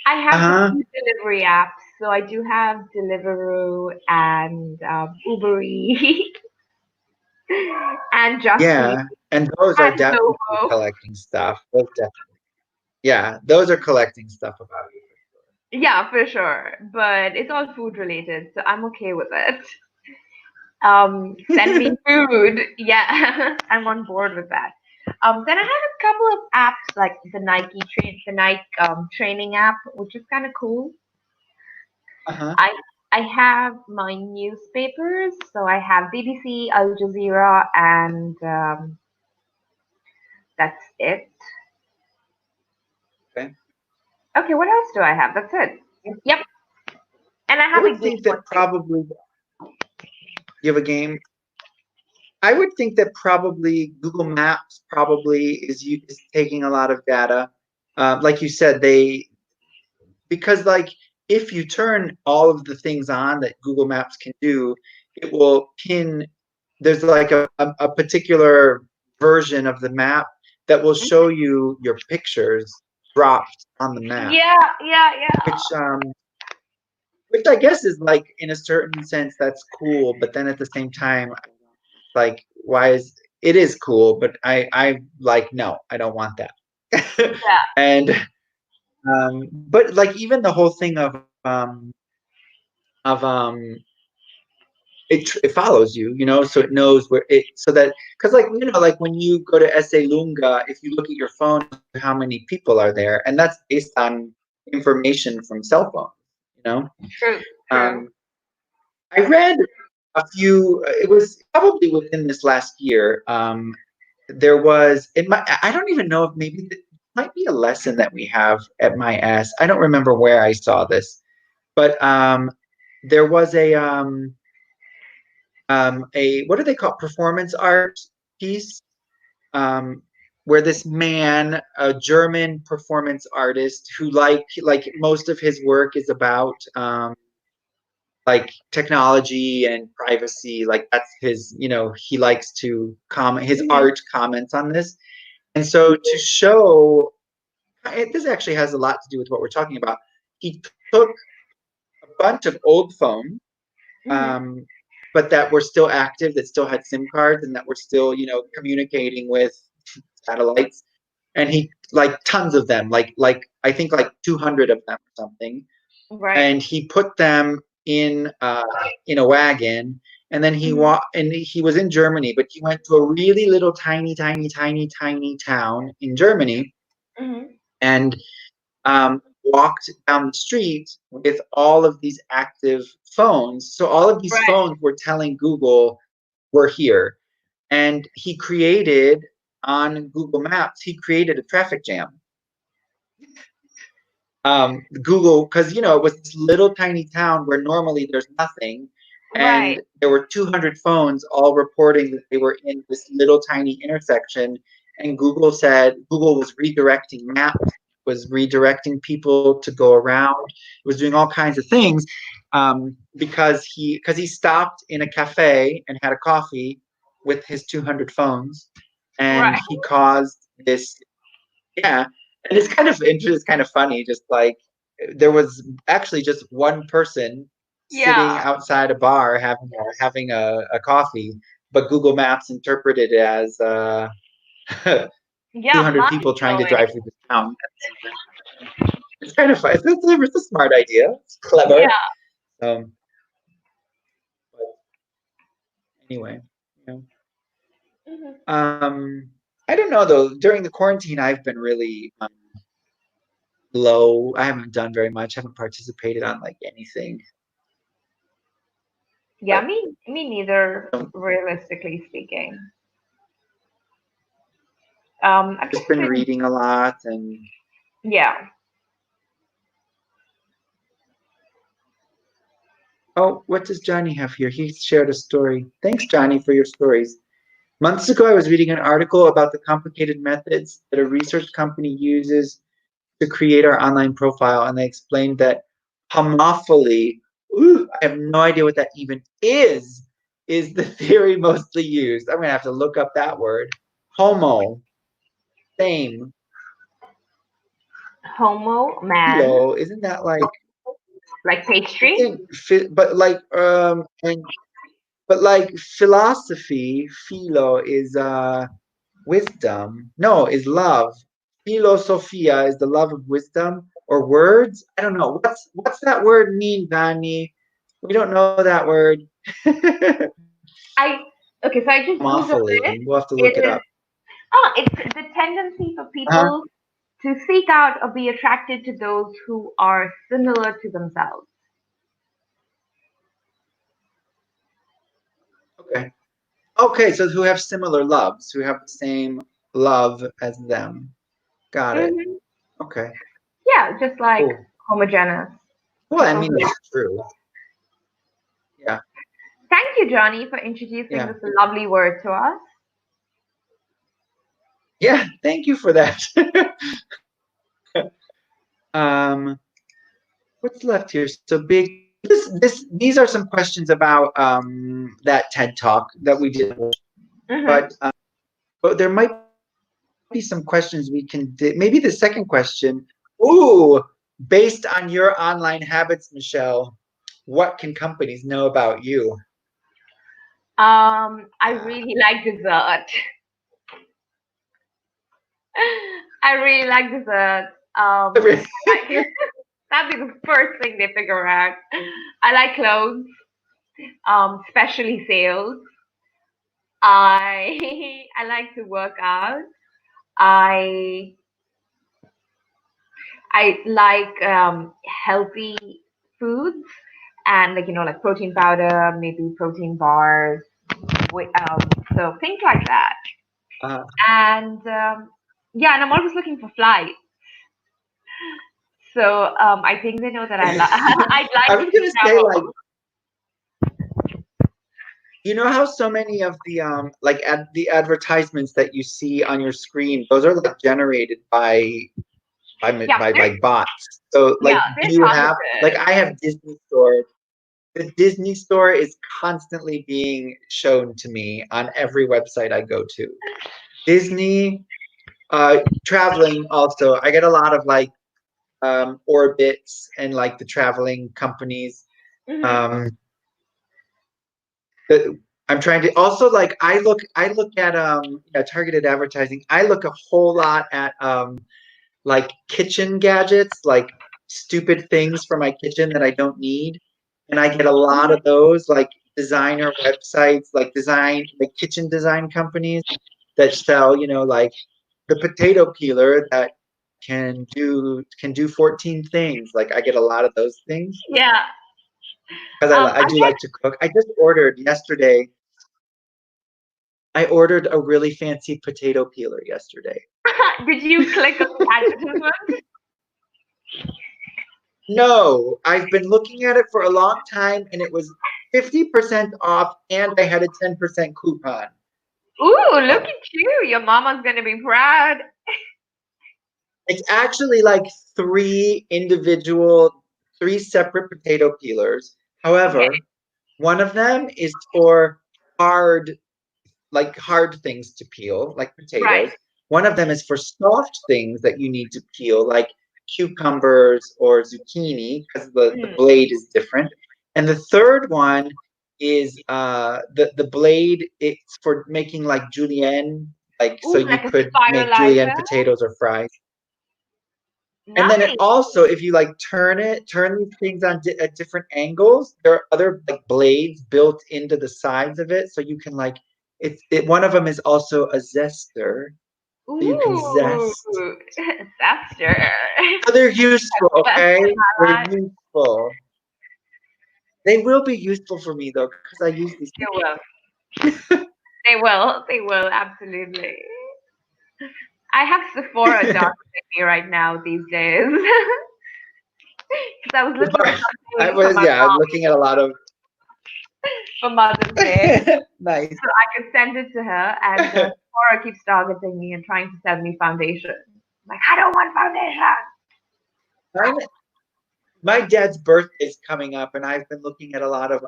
[SPEAKER 2] I have the
[SPEAKER 1] Uh-huh.
[SPEAKER 2] food delivery apps. So I do have Deliveroo and Uber Eats and Just Eat
[SPEAKER 1] Yeah, and those are
[SPEAKER 2] and
[SPEAKER 1] definitely
[SPEAKER 2] Glovo.
[SPEAKER 1] collecting stuff. Those definitely. Yeah, those are collecting stuff about you.
[SPEAKER 2] Yeah, for sure. But it's all food related, so I'm okay with it. Send me food. Yeah, I'm on board with that. Then I have a couple of apps like the Nike training app, which is kind of cool.
[SPEAKER 1] Uh-huh.
[SPEAKER 2] I I have my newspapers, so I have BBC, Al Jazeera, and that's it.
[SPEAKER 1] Okay.
[SPEAKER 2] Okay, what else do I have? That's it. Yep, and I
[SPEAKER 1] I
[SPEAKER 2] have a
[SPEAKER 1] would
[SPEAKER 2] game
[SPEAKER 1] think
[SPEAKER 2] one
[SPEAKER 1] that
[SPEAKER 2] too.
[SPEAKER 1] probably you have a game. I would think that probably Google Maps probably is taking a lot of data. Like you said, because like if you turn all of the things on that Google Maps can do, it will pin. There's like a particular version of the map that will show you your pictures dropped on the map,
[SPEAKER 2] Yeah, yeah, yeah.
[SPEAKER 1] which which I guess is like in a certain sense that's cool, but then at the same time, like why is it is cool, but I like no, I don't want that.
[SPEAKER 2] Yeah.
[SPEAKER 1] And but like even the whole thing of it follows you, you know, so it knows where it so that because like you know like when you go to SA Lunga, if you look at your phone, how many people are there, and that's based on information from cell phones, you know.
[SPEAKER 2] True, true.
[SPEAKER 1] Um, I read a few. It was probably within this last year. There was it might I don't even know if maybe it might be a lesson that we have at my S. I don't remember where I saw this, but there was a what do they call it? Performance art piece um, where this man, a German performance artist who like most of his work is about like technology and privacy, like that's his, you know, he likes to comment, his
[SPEAKER 2] Hmm.
[SPEAKER 1] art comments on this. And so to show this actually has a lot to do with what we're talking about. He took a bunch of old phones,
[SPEAKER 2] Hmm.
[SPEAKER 1] um, but that were still active, that still had SIM cards, and that were still, you know, communicating with satellites. And he like tons of them, like I think like 200 of them or something.
[SPEAKER 2] Right.
[SPEAKER 1] And he put them in a wagon. And then he
[SPEAKER 2] Hmm.
[SPEAKER 1] walked, and he was in Germany, but he went to a really little tiny town in Germany
[SPEAKER 2] Hmm.
[SPEAKER 1] and walked down the street with all of these active phones. So all of these
[SPEAKER 2] Right.
[SPEAKER 1] phones were telling Google, we're here. And he created on Google Maps, he created a traffic jam. Google, because you know it was this little tiny town where normally there's nothing,
[SPEAKER 2] Right.
[SPEAKER 1] and there were 200 phones all reporting that they were in this little tiny intersection. And Google was redirecting maps, was redirecting people to go around, it was doing all kinds of things because he stopped in a cafe and had a coffee with his 200 phones, and
[SPEAKER 2] Right.
[SPEAKER 1] he caused this yeah, and it's kind of interesting. It's kind of funny. Just like there was actually just one person sitting
[SPEAKER 2] Yeah.
[SPEAKER 1] outside a bar having a coffee, but Google Maps interpreted it as
[SPEAKER 2] Yeah.
[SPEAKER 1] 200
[SPEAKER 2] Mind
[SPEAKER 1] people trying to
[SPEAKER 2] blowing.
[SPEAKER 1] drive through the town. It's kind of fun. It's a smart idea. It's clever.
[SPEAKER 2] Yeah.
[SPEAKER 1] Um, but anyway, you know.
[SPEAKER 2] Hmm.
[SPEAKER 1] I don't know though. During the quarantine, I've been really low. I haven't done very much. I haven't participated on like anything.
[SPEAKER 2] Yeah.
[SPEAKER 1] But
[SPEAKER 2] Me neither.
[SPEAKER 1] don't
[SPEAKER 2] Realistically speaking, I've
[SPEAKER 1] just
[SPEAKER 2] just
[SPEAKER 1] been
[SPEAKER 2] been.
[SPEAKER 1] reading a lot and
[SPEAKER 2] Yeah.
[SPEAKER 1] oh, what does Johnny have here? He shared a story. Thanks, Johnny, for your stories. Months ago, I was reading an article about the complicated methods that a research company uses to create our online profile, and they explained that homophily, ooh, I have no idea what that even is the theory mostly used. I'm gonna have to look up that word. Homo, same,
[SPEAKER 2] Homo man,
[SPEAKER 1] philo, isn't that like
[SPEAKER 2] like pastry.
[SPEAKER 1] isn't but like and but like philosophy, philo is wisdom. No, is love. Philosophia is the love of wisdom or words. I don't know. What's that word mean, Danny? We don't know that word.
[SPEAKER 2] I Okay, so I just googled it.
[SPEAKER 1] Homophily. We'll have to
[SPEAKER 2] It
[SPEAKER 1] look it
[SPEAKER 2] is
[SPEAKER 1] up.
[SPEAKER 2] it's the tendency for
[SPEAKER 1] Uh-huh.
[SPEAKER 2] people to seek out or be attracted to those who are similar to themselves.
[SPEAKER 1] Okay. Okay, so who have similar loves, who have the same love as them. Got it.
[SPEAKER 2] Hmm.
[SPEAKER 1] Okay.
[SPEAKER 2] Yeah, just like
[SPEAKER 1] Cool.
[SPEAKER 2] homogeneous
[SPEAKER 1] Well, I
[SPEAKER 2] people.
[SPEAKER 1] mean that's true. Yeah.
[SPEAKER 2] Thank you, Johnny, for introducing
[SPEAKER 1] Yeah.
[SPEAKER 2] this lovely word to us.
[SPEAKER 1] Yeah, thank you for that. um what's left here? So big. These are some questions about that TED Talk that we did,
[SPEAKER 2] Mm-hmm.
[SPEAKER 1] but there might be some questions we can. Maybe the second question. Ooh, based on your online habits, Michelle, what can companies know about you?
[SPEAKER 2] I really like dessert. I really like dessert. That'd be the first thing they figure out. I like clothes, especially sales. I I like to work out. I I like healthy foods and like like protein powder, maybe protein bars, so things like that.
[SPEAKER 1] Uh,
[SPEAKER 2] And yeah, and I'm always looking for flights. So I think they know that I'd
[SPEAKER 1] I
[SPEAKER 2] like
[SPEAKER 1] was
[SPEAKER 2] to
[SPEAKER 1] gonna say, like,
[SPEAKER 2] travel.
[SPEAKER 1] you know how so many of the the advertisements that you see on your screen, those are like generated
[SPEAKER 2] Yeah,
[SPEAKER 1] by bots. So like,
[SPEAKER 2] they're
[SPEAKER 1] do you have like,
[SPEAKER 2] targeted.
[SPEAKER 1] I have Disney Store. The Disney Store is constantly being shown to me on every website I go to. Disney, traveling also. I get a lot of like Orbits and like the traveling companies.
[SPEAKER 2] Hmm.
[SPEAKER 1] Um, the, I'm trying to also, like, I look at yeah, targeted advertising. I look a whole lot at like kitchen gadgets, like stupid things for my kitchen that I don't need. And I get a lot of those, like designer websites, like kitchen design companies that sell, like the potato peeler that can do 14 things. Like, I get a lot of those things
[SPEAKER 2] Yeah.
[SPEAKER 1] because I
[SPEAKER 2] I
[SPEAKER 1] do like to cook. I just ordered yesterday. I ordered a really fancy potato peeler yesterday.
[SPEAKER 2] get. Did you click on the advertisement?
[SPEAKER 1] No, I've been looking at it for a long time and it was 50% off and I had a 10% coupon.
[SPEAKER 2] Ooh, look at you! Your mama's gonna be proud.
[SPEAKER 1] It's actually like three separate potato peelers.
[SPEAKER 2] Okay.
[SPEAKER 1] However, one of them is for hard, like hard things to peel, like
[SPEAKER 2] Right.
[SPEAKER 1] potatoes. One of them is for soft things that you need to peel, like cucumbers or zucchini, because the
[SPEAKER 2] Mm.
[SPEAKER 1] blade is different. And the third one is the blade, it's for making like julienne, like so
[SPEAKER 2] Ooh,
[SPEAKER 1] you
[SPEAKER 2] like a
[SPEAKER 1] could make julienne
[SPEAKER 2] spiralizer.
[SPEAKER 1] potatoes or fries. And then it
[SPEAKER 2] Nice.
[SPEAKER 1] also, if you like turn these things on at different angles, there are other like blades built into the sides of it, so you can like one of them is also a zester, so you can
[SPEAKER 2] Ooh,
[SPEAKER 1] zest.
[SPEAKER 2] faster.
[SPEAKER 1] So they're useful,
[SPEAKER 2] Best
[SPEAKER 1] okay?
[SPEAKER 2] in my
[SPEAKER 1] They're
[SPEAKER 2] life.
[SPEAKER 1] useful. They will be useful for me though, because I use these
[SPEAKER 2] They
[SPEAKER 1] things.
[SPEAKER 2] will. They will. They will. Absolutely. I have Sephora targeting me right now these days because I was looking for
[SPEAKER 1] I
[SPEAKER 2] something for
[SPEAKER 1] was,
[SPEAKER 2] my
[SPEAKER 1] yeah, I'm
[SPEAKER 2] mom
[SPEAKER 1] looking at a lot of
[SPEAKER 2] for Mother's Day,
[SPEAKER 1] nice.
[SPEAKER 2] so I could send it to her. And Sephora keeps targeting me and trying to sell me foundation. I'm like, I don't want foundation.
[SPEAKER 1] Mine My dad's birthday is coming up, and I've been looking at a lot of.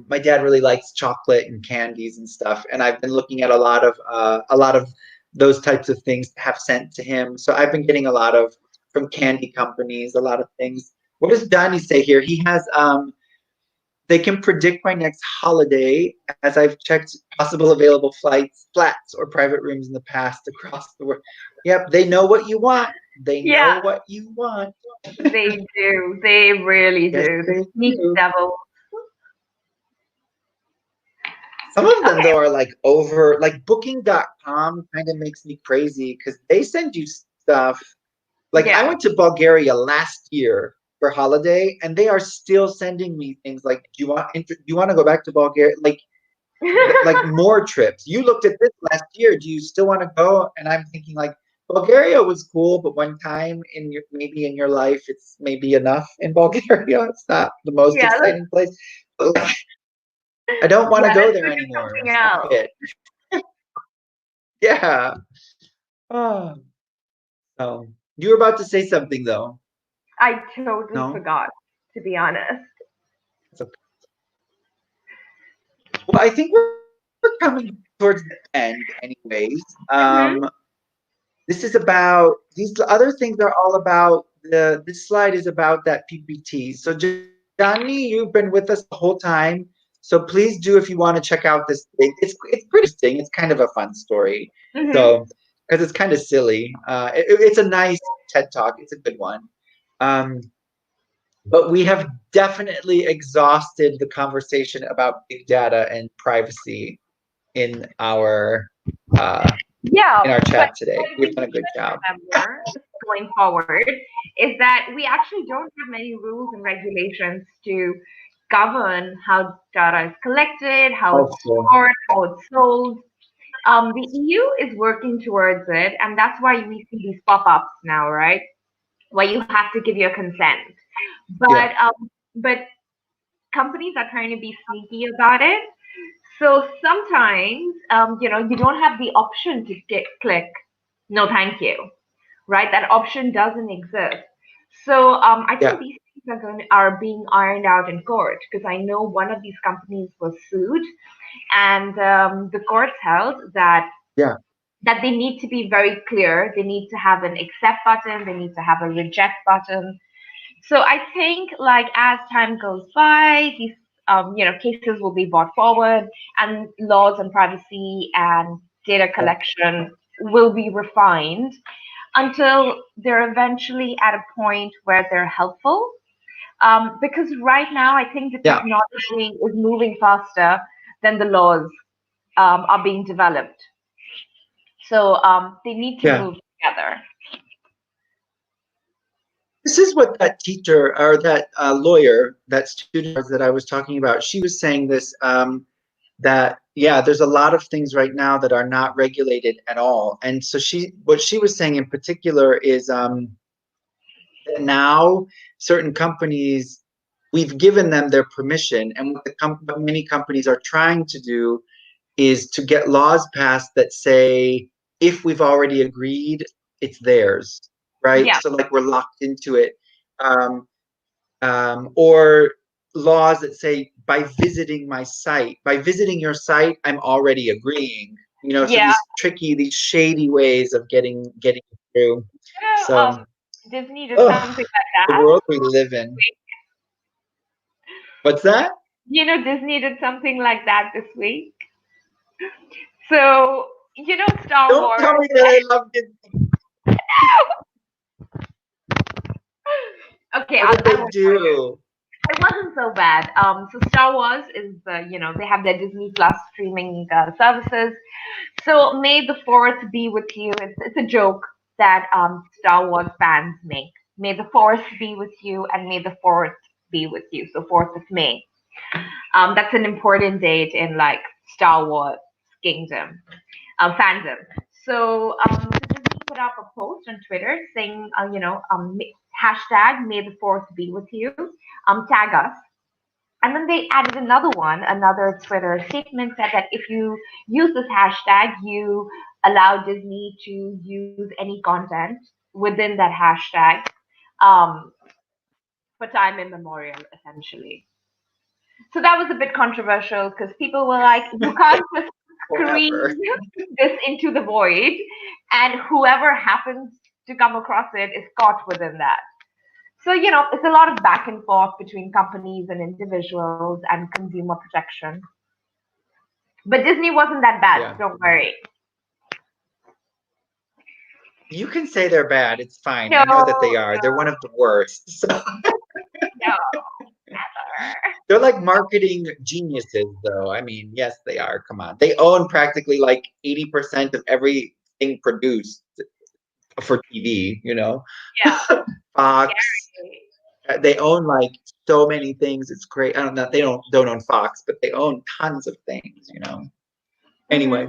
[SPEAKER 1] My dad really likes chocolate and candies and stuff, and I've been looking at a lot of those types of things to have sent to him. So I've been getting a lot of from candy companies, a lot of things. What does Donnie say here? He has they can predict my next holiday as I've checked possible available flights, flats, or private rooms in the past across the world. Yep, they know what you want. They know
[SPEAKER 2] Yeah,
[SPEAKER 1] what you want.
[SPEAKER 2] they do. They really
[SPEAKER 1] Yes,
[SPEAKER 2] do. The
[SPEAKER 1] they
[SPEAKER 2] sneaky
[SPEAKER 1] do.
[SPEAKER 2] devil.
[SPEAKER 1] Some of them
[SPEAKER 2] Okay.
[SPEAKER 1] though are like over, like booking.com kind of makes me crazy because they send you stuff. Like, I
[SPEAKER 2] Yeah.
[SPEAKER 1] went to Bulgaria last year for holiday and they are still sending me things like, do you want to go back to Bulgaria? Like more trips. You looked at this last year. Do you still want to go? And I'm thinking like, Bulgaria was cool, but one time maybe in your life, it's maybe enough in Bulgaria. It's not the most
[SPEAKER 2] Yeah.
[SPEAKER 1] exciting place. But like, I don't want to
[SPEAKER 2] Yeah.
[SPEAKER 1] go
[SPEAKER 2] Let's
[SPEAKER 1] there
[SPEAKER 2] look at
[SPEAKER 1] anymore.
[SPEAKER 2] something
[SPEAKER 1] Stop
[SPEAKER 2] else.
[SPEAKER 1] it. Yeah. Oh, so you were about to say something though.
[SPEAKER 2] I totally
[SPEAKER 1] No?
[SPEAKER 2] forgot. to be honest.
[SPEAKER 1] So, well, I think we're coming towards the end, anyways.
[SPEAKER 2] Mm-hmm.
[SPEAKER 1] This is about these other things are all about this slide is about that PPT. So Johnny, you've been with us the whole time. So please do if you want to check out this thing. It's pretty interesting. It's kind of a fun story.
[SPEAKER 2] Mm-hmm.
[SPEAKER 1] So because it's kind of silly. It's a nice TED talk. It's a good one. Um, but we have definitely exhausted the conversation about big data and privacy in our uh,
[SPEAKER 2] Yeah,
[SPEAKER 1] in our
[SPEAKER 2] but
[SPEAKER 1] chat today.
[SPEAKER 2] what we
[SPEAKER 1] We've done a good
[SPEAKER 2] should
[SPEAKER 1] job.
[SPEAKER 2] remember going forward is that we actually don't have many rules and regulations to govern how data is collected, how it's
[SPEAKER 1] Also,
[SPEAKER 2] stored, how it's sold. The EU is working towards it, and that's why we see these pop-ups now, right? Where you have to give your consent.
[SPEAKER 1] yeah,
[SPEAKER 2] But companies are trying to be sneaky about it. So sometimes, you don't have the option to click no thank you, right? That option doesn't exist. So I
[SPEAKER 1] yeah,
[SPEAKER 2] think these things are being ironed out in court, because I know one of these companies was sued, and the courts held that
[SPEAKER 1] yeah,
[SPEAKER 2] they need to be very clear. They need to have an accept button. They need to have a reject button. So I think, like, as time goes by, these cases will be brought forward, and laws on privacy and data
[SPEAKER 1] yeah,
[SPEAKER 2] collection will be refined until they're eventually at a point where they're helpful. Because right now, I think the
[SPEAKER 1] yeah,
[SPEAKER 2] technology is moving faster than the laws are being developed. So they need to
[SPEAKER 1] yeah.
[SPEAKER 2] move together.
[SPEAKER 1] This is what that teacher or that lawyer, that student of ours that I was talking about, she was saying this that yeah, there's a lot of things right now that are not regulated at all. And so what she was saying in particular is that now certain companies, we've given them their permission, and what many companies are trying to do is to get laws passed that say if we've already agreed, it's theirs, right?
[SPEAKER 2] Yeah,
[SPEAKER 1] So like we're locked into it, um, or laws that say by visiting your site, I'm already agreeing. So
[SPEAKER 2] yeah.
[SPEAKER 1] these tricky, these shady ways of getting through. So,
[SPEAKER 2] Disney did
[SPEAKER 1] oh,
[SPEAKER 2] something like
[SPEAKER 1] the
[SPEAKER 2] that.
[SPEAKER 1] world we live in. What's that?
[SPEAKER 2] Disney did something like that this week. So, Star
[SPEAKER 1] Don't
[SPEAKER 2] Wars.
[SPEAKER 1] tell me that I love it.
[SPEAKER 2] Okay,
[SPEAKER 1] What did
[SPEAKER 2] I
[SPEAKER 1] they
[SPEAKER 2] won't tell you.
[SPEAKER 1] do?
[SPEAKER 2] It wasn't so bad. So Star Wars is they have their Disney Plus streaming services. So May the Fourth be with you. It's a joke that Star Wars fans make. May the Fourth be with you, and May the Fourth be with you. So 4th of May. That's an important date in, like, Star Wars kingdom, fandom. So Disney put up a post on Twitter saying, hashtag May the Fourth be with you. Tag us. And then they added another one, another Twitter statement said that if you use this hashtag, you allow Disney to use any content within that hashtag um, for time immemorial, essentially. So that was a bit controversial, because people were like, you can't just
[SPEAKER 1] Forever.
[SPEAKER 2] scream this into the void, and whoever happens to come across it is caught within that. So, it's a lot of back and forth between companies and individuals and consumer protection. But Disney wasn't that bad,
[SPEAKER 1] Yeah.
[SPEAKER 2] don't worry.
[SPEAKER 1] You can say they're bad. It's fine.
[SPEAKER 2] No,
[SPEAKER 1] I know that they are.
[SPEAKER 2] no,
[SPEAKER 1] They're one of the worst. So
[SPEAKER 2] no, never.
[SPEAKER 1] they're like marketing geniuses, though. I mean, yes, they are. Come on. They own practically like 80% of everything produced for TV.
[SPEAKER 2] Yeah,
[SPEAKER 1] Fox.
[SPEAKER 2] scary.
[SPEAKER 1] They own like so many things. It's great. I don't know. They don't own Fox, but they own tons of things.
[SPEAKER 2] Hmm.
[SPEAKER 1] Anyway,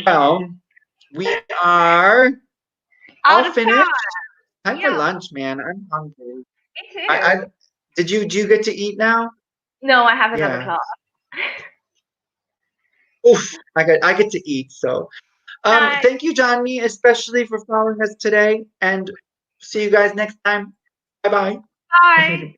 [SPEAKER 1] well, we are all
[SPEAKER 2] Out of
[SPEAKER 1] finished.
[SPEAKER 2] time.
[SPEAKER 1] Time for
[SPEAKER 2] Yeah,
[SPEAKER 1] lunch, man. I'm hungry.
[SPEAKER 2] me
[SPEAKER 1] I
[SPEAKER 2] too.
[SPEAKER 1] do you get to eat now?
[SPEAKER 2] No, I have another
[SPEAKER 1] Yeah.
[SPEAKER 2] class.
[SPEAKER 1] Oof. I get to eat. So
[SPEAKER 2] Nice.
[SPEAKER 1] thank you, Johnny, especially for following us today. And see you guys next time. Bye bye.
[SPEAKER 2] Bye.